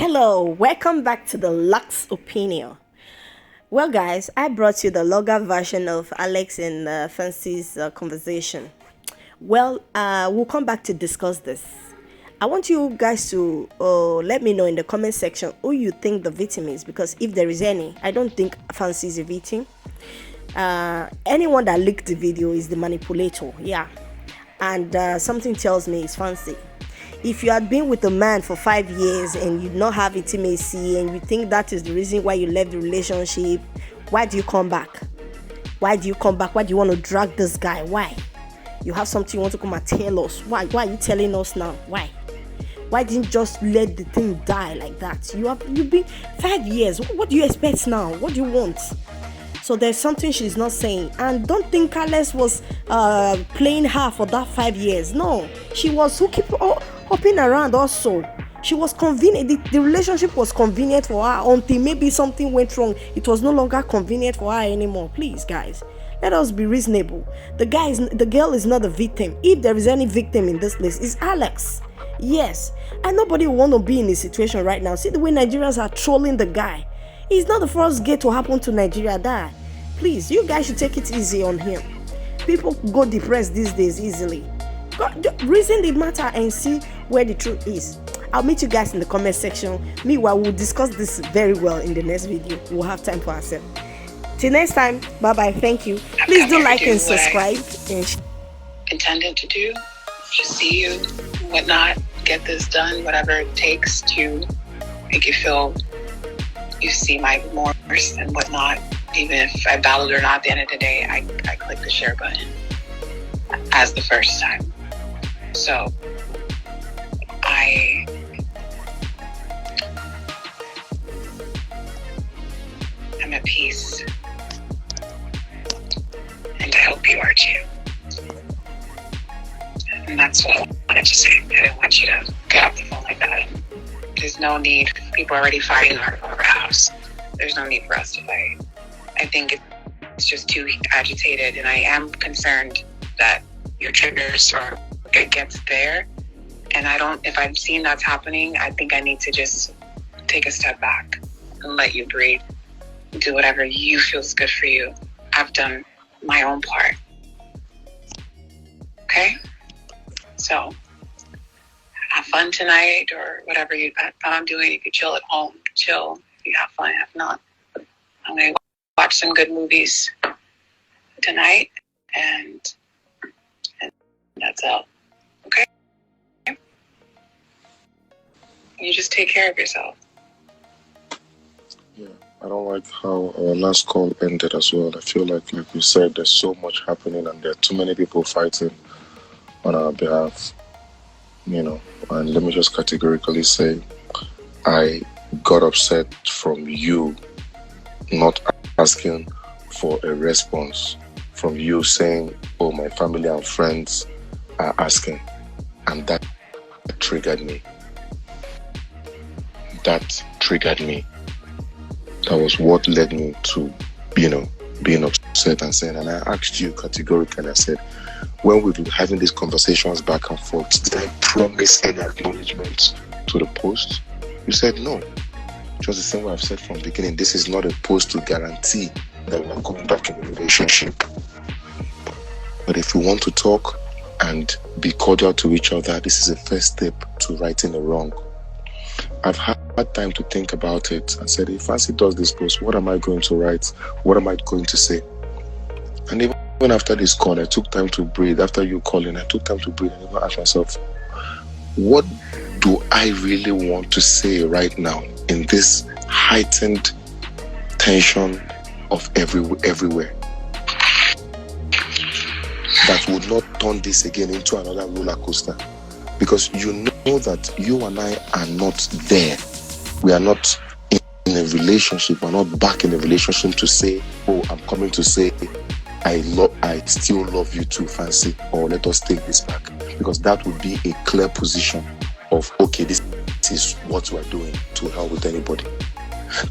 Hello, welcome back to the Lux Opinion. Well, guys, I brought you the longer version of Alexx and Francy's conversation. We'll come back to discuss this. I want you guys to let me know in the comment section who you think the victim is, because if there is any, I don't think Francy is a victim. Anyone that leaked the video is the manipulator, yeah. And something tells me it's Francy. If you had been with a man for 5 years and you not have intimacy and you think that is the reason why you left the relationship, why do you come back? Why do you come back? Why do you want to drag this guy? Why? You have something you want to come and tell us. Why are you telling us now? Why didn't you just let the thing die like that? You've been 5 years. What do you expect now? What do you want? So there's something she's not saying. And don't think Alexx was playing her for that 5 years. No, she was hopping around also. She was convenient. The relationship was convenient for her until maybe something went wrong. It was no longer convenient for her anymore. Please, guys, let us be reasonable. The girl is not the victim. If there is any victim in this place, it's Alexx. Yes, and nobody will want to be in this situation right now. See the way Nigerians are trolling the guy. It's not the first gate to happen to Nigeria. That, please, you guys should take it easy on him. People go depressed these days easily. Reason the matter and see where the truth is. I'll meet you guys in the comment section. Meanwhile, we'll discuss this very well in the next video. We'll have time for ourselves. Till next time, bye bye. Thank you. Please do like and subscribe. Intended to do, to see you, whatnot, get this done, whatever it takes to make you feel you see my remorse and whatnot. Even if I battled or not, at the end of the day, I click the share button as the first time. So I'm at peace, and I hope you are too. And that's what I wanted to say. I didn't want you to get off the phone like that. There's no need. People are already fighting over our house. There's no need for us to fight. I think it's just too agitated, and I am concerned that your triggers are against there. And if I'm seeing that's happening, I think I need to just take a step back and let you breathe. Do whatever you feels good for you. I've done my own part. Okay? So have fun tonight, or whatever you plan on doing. You could chill at home. Chill. If you have fun. If not, I'm going to watch some good movies tonight. And that's all. Okay? You just take care of yourself. Yeah, I don't like how our last call ended as well. I feel like you said, there's so much happening and there are too many people fighting on our behalf, and let me just categorically say, I got upset from you not asking for a response, from you saying, oh, my family and friends are asking, and that triggered me. That was what led me to, being upset and saying, and I asked you categorically, I said, when we've been having these conversations back and forth, did I promise any acknowledgement to the post? You said no. Just the same way I've said from the beginning, this is not a post to guarantee that we're going back in a relationship. But if we want to talk and be cordial to each other, this is a first step to righting a wrong. I've had time to think about it and said, if Francy does this post, what am I going to write? What am I going to say? And even after this call, I took time to breathe. After you calling, I took time to breathe and even ask myself, what do I really want to say right now in this heightened tension of everywhere? That would not turn this again into another roller coaster. Because you know that you and I are not there. We are not in a relationship. We're not back in a relationship to say, oh, I'm coming to say, I still love you too, Francy, or let us take this back. Because that would be a clear position of, okay, this is what we're doing, to hell with anybody.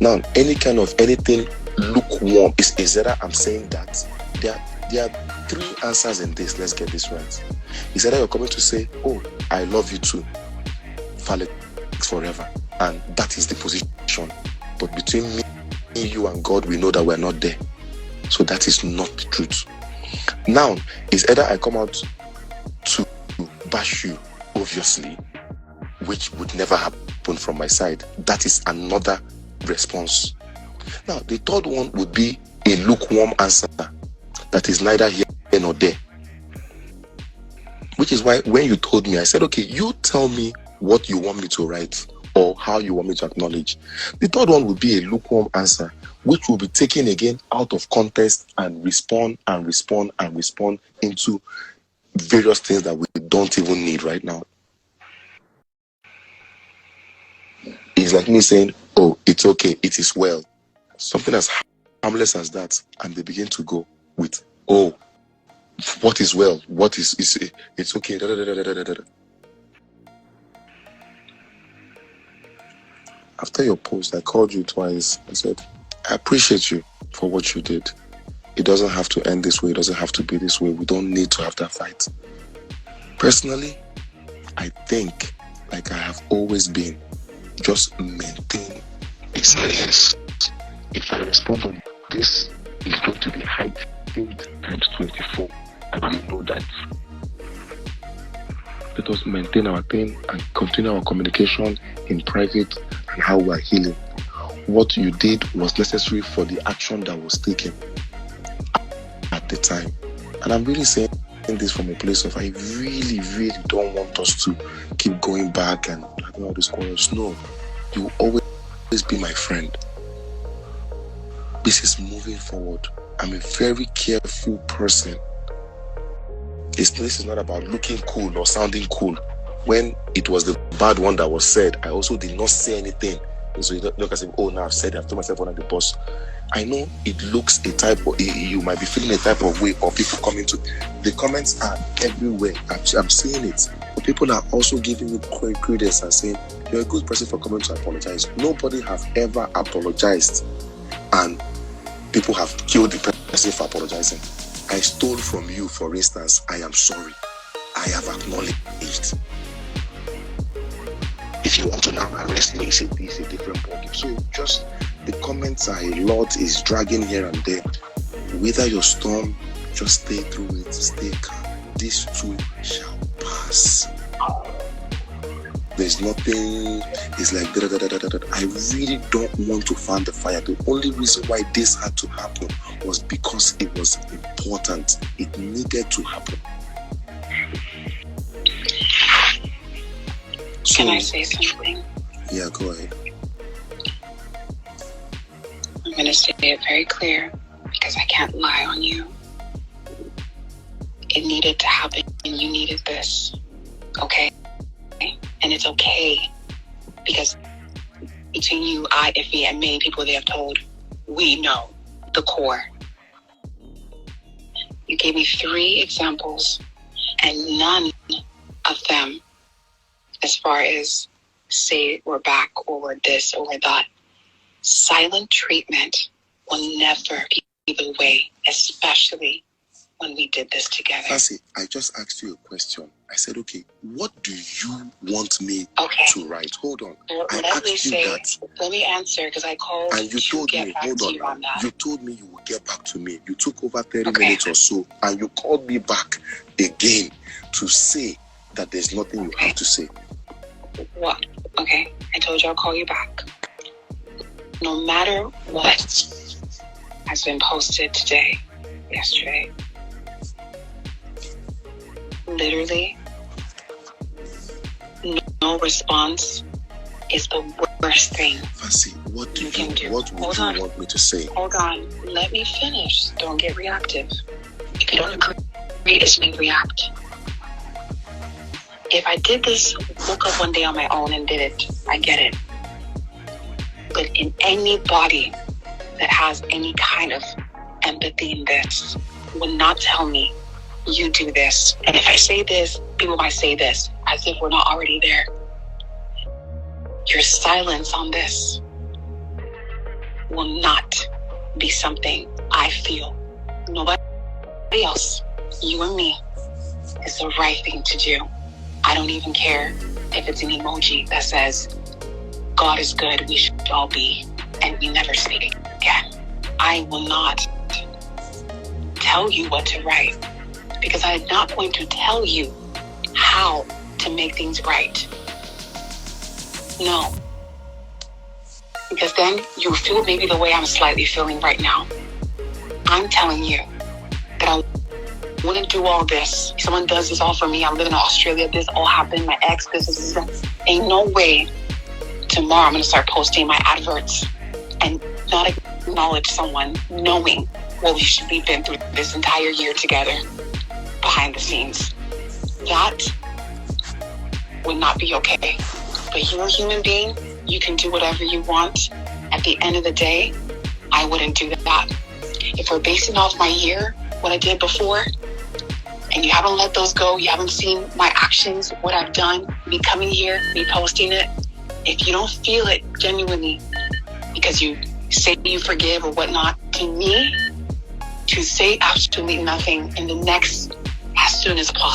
Now, any kind of anything lukewarm is either I'm saying that there are three answers in this. Let's get this right. Is either you're coming to say, oh, I love you too, valid Alexx forever. And that is the position. But between me, you, and God, we know that we're not there. So that is not the truth. Now, it's either I come out to bash you, obviously, which would never happen from my side. That is another response. Now, the third one would be a lukewarm answer that is neither here nor there. Which is why when you told me, I said, okay, you tell me what you want me to write or how you want me to acknowledge. The third one would be a lukewarm answer, which will be taken again out of context and respond into various things that we don't even need right now. It's like me saying, oh, it's okay, it is well. Something as harmless as that, and they begin to go with, oh, what is well? What is it's okay. Da, da, da, da, da, da. After your post, I called you twice. I said, I appreciate you for what you did. It doesn't have to end this way. It doesn't have to be this way. We don't need to have that fight. Personally, I think, like I have always been, just maintain a silence. If I respond on this, it's going to be heightened times 24. And you know that. Let us maintain our thing and continue our communication in private and how we are healing. What you did was necessary for the action that was taken at the time. And I'm really saying this from a place of, I really, really don't want us to keep going back and having all these quarrels. No, you will always be my friend. This is moving forward. I'm a very careful person. This is not about looking cool or sounding cool. When it was the bad one that was said, I also did not say anything. So you don't say, oh, now I've said it, I've told myself under the boss. I know it looks a type of, you might be feeling a type of way of people coming to. The comments are everywhere. I'm seeing it. But people are also giving me credence and saying, you're a good person for coming to apologize. Nobody have ever apologized and people have killed the person for apologizing. I stole from you, for instance. I am sorry. I have acknowledged. If you want to now arrest me, it's a different ballgame. So just the comments are a lot, is dragging here and there. Wither your storm, just stay through it, stay calm. This too shall pass. There's nothing, it's like da, da, da, da, da, da. I really don't want to fan the fire. The only reason why this had to happen was because it was important. It needed to happen. Can I say something? Yeah, go ahead. I'm going to say it very clear because I can't lie on you. It needed to happen and you needed this. Okay? And it's okay because between you, I, Iffy, and many people they have told, we know the core. You gave me 3 examples and none of them, as far as say we're back or we're this or we're that, silent treatment will never be the way, especially when we did this together. Francy, I just asked you a question. I said, okay, what do you want me to write? Hold on. Well, I let me asked you say, that. let me answer because I called and you told me, hold on, you told me you would get back to me. You took over 30 minutes or so, and you called me back again to say that there's nothing you have to say. What? Okay, I told you I'll call you back. No matter what has been posted today, yesterday, literally, no response is the worst thing. Francy, what do you can do. What would you want me to say? Hold on, let me finish. Don't get reactive. If you don't agree, it's me react. If I did this, woke up one day on my own and did it, I get it. But in anybody that has any kind of empathy in this would not tell me, you do this. And if I say this, people might say this, as if we're not already there. Your silence on this will not be something I feel. Nobody else, you and me, is the right thing to do. I don't even care if it's an emoji that says, God is good, we should all be, and we never speak again. I will not tell you what to write, because I am not going to tell you how to make things right. No. Because then you feel maybe the way I'm slightly feeling right now. I'm telling you that I wouldn't do all this. Someone does this all for me. I'm living in Australia. This all happened. My ex, this. Ain't no way tomorrow I'm going to start posting my adverts and not acknowledge someone knowing what we've been through this entire year together behind the scenes. That would not be okay. But you're a human being. You can do whatever you want. At the end of the day, I wouldn't do that. If we're basing off my year, what I did before, and you haven't let those go, you haven't seen my actions, what I've done, me coming here, me posting it, if you don't feel it genuinely because you say you forgive or whatnot, to me, to say absolutely nothing in the next, as soon as possible,